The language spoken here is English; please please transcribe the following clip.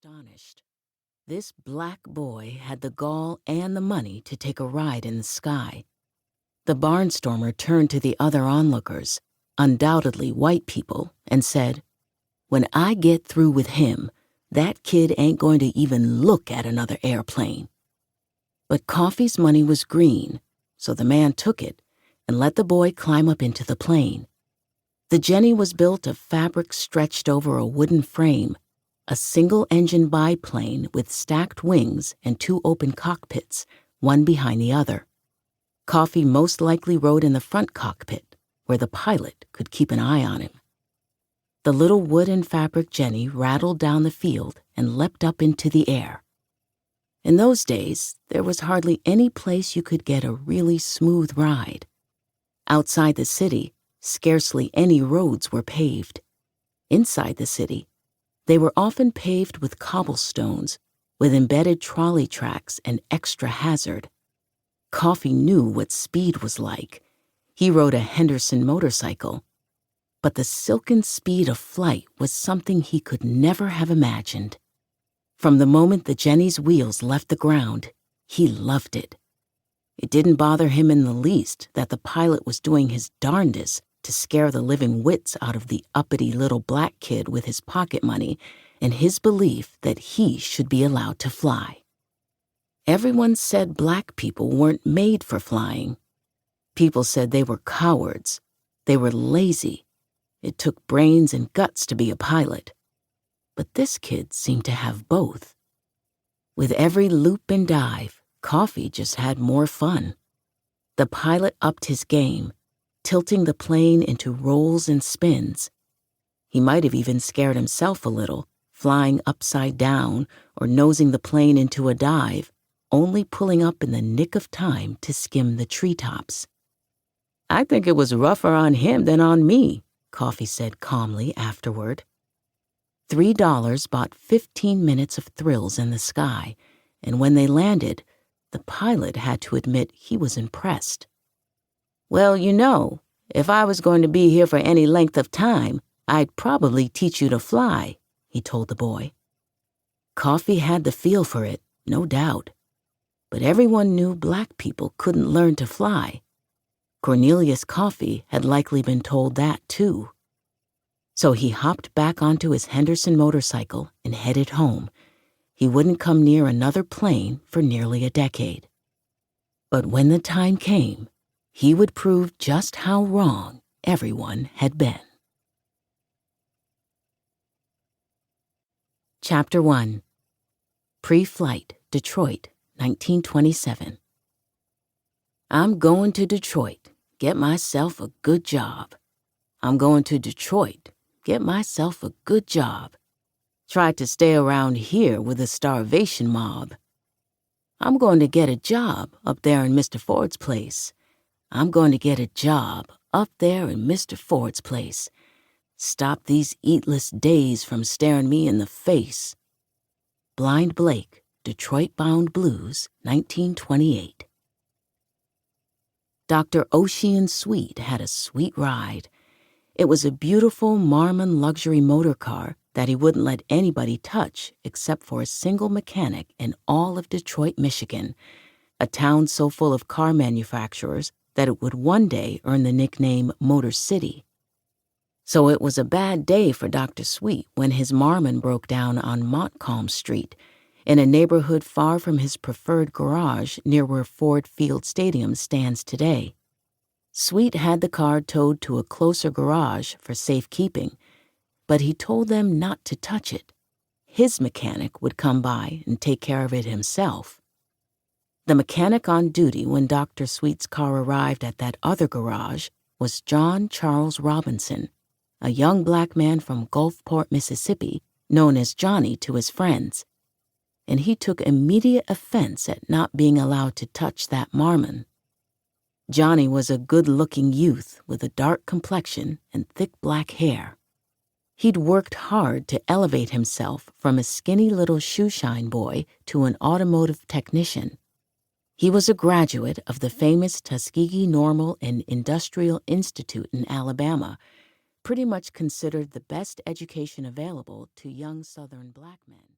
astonished. This black boy had the gall and the money to take a ride in the sky. The barnstormer turned to the other onlookers, undoubtedly white people, and said, "When I get through with him, that kid ain't going to even look at another airplane." But Coffey's money was green, so the man took it and let the boy climb up into the plane. The Jenny was built of fabric stretched over a wooden frame, a single-engine biplane with stacked wings and two open cockpits, one behind the other. Coffey most likely rode in the front cockpit, where the pilot could keep an eye on him. The little wood and fabric Jenny rattled down the field and leapt up into the air. In those days, there was hardly any place you could get a really smooth ride. Outside the city, scarcely any roads were paved. Inside the city, they were often paved with cobblestones, with embedded trolley tracks and extra hazard. Coffey knew what speed was like. He rode a Henderson motorcycle. But the silken speed of flight was something he could never have imagined. From the moment the Jenny's wheels left the ground, he loved it. It didn't bother him in the least that the pilot was doing his darndest to scare the living wits out of the uppity little black kid with his pocket money and his belief that he should be allowed to fly. Everyone said black people weren't made for flying. People said they were cowards. They were lazy. It took brains and guts to be a pilot. But this kid seemed to have both. With every loop and dive, Coffey just had more fun. The pilot upped his game, tilting the plane into rolls and spins. He might have even scared himself a little, flying upside down or nosing the plane into a dive, only pulling up in the nick of time to skim the treetops. "I think it was rougher on him than on me," Coffey said calmly afterward. $3 bought 15 minutes of thrills in the sky, and when they landed, the pilot had to admit he was impressed. "Well, you know, if I was going to be here for any length of time, I'd probably teach you to fly," he told the boy. Coffey had the feel for it, no doubt. But everyone knew black people couldn't learn to fly. Cornelius Coffey had likely been told that, too. So he hopped back onto his Henderson motorcycle and headed home. He wouldn't come near another plane for nearly a decade. But when the time came, he would prove just how wrong everyone had been. Chapter 1. Pre-Flight, Detroit, 1927. "I'm going to Detroit, get myself a good job. I'm going to Detroit, get myself a good job. Tried to stay around here with the starvation mob. I'm going to get a job up there in Mr. Ford's place. I'm going to get a job up there in Mr. Ford's place. Stop these eatless days from staring me in the face." Blind Blake, Detroit-Bound Blues, 1928. Dr. Ocean Sweet had a sweet ride. It was a beautiful Marmon luxury motor car that he wouldn't let anybody touch except for a single mechanic in all of Detroit, Michigan, a town so full of car manufacturers that it would one day earn the nickname Motor City. So it was a bad day for Dr. Sweet when his Marmon broke down on Montcalm Street, in a neighborhood far from his preferred garage near where Ford Field Stadium stands today. Sweet had the car towed to a closer garage for safekeeping, but he told them not to touch it. His mechanic would come by and take care of it himself. The mechanic on duty when Dr. Sweet's car arrived at that other garage was John Charles Robinson, a young black man from Gulfport, Mississippi, known as Johnny to his friends. And he took immediate offense at not being allowed to touch that Marmon. Johnny was a good-looking youth with a dark complexion and thick black hair. He'd worked hard to elevate himself from a skinny little shoeshine boy to an automotive technician. He was a graduate of the famous Tuskegee Normal and Industrial Institute in Alabama, pretty much considered the best education available to young Southern black men.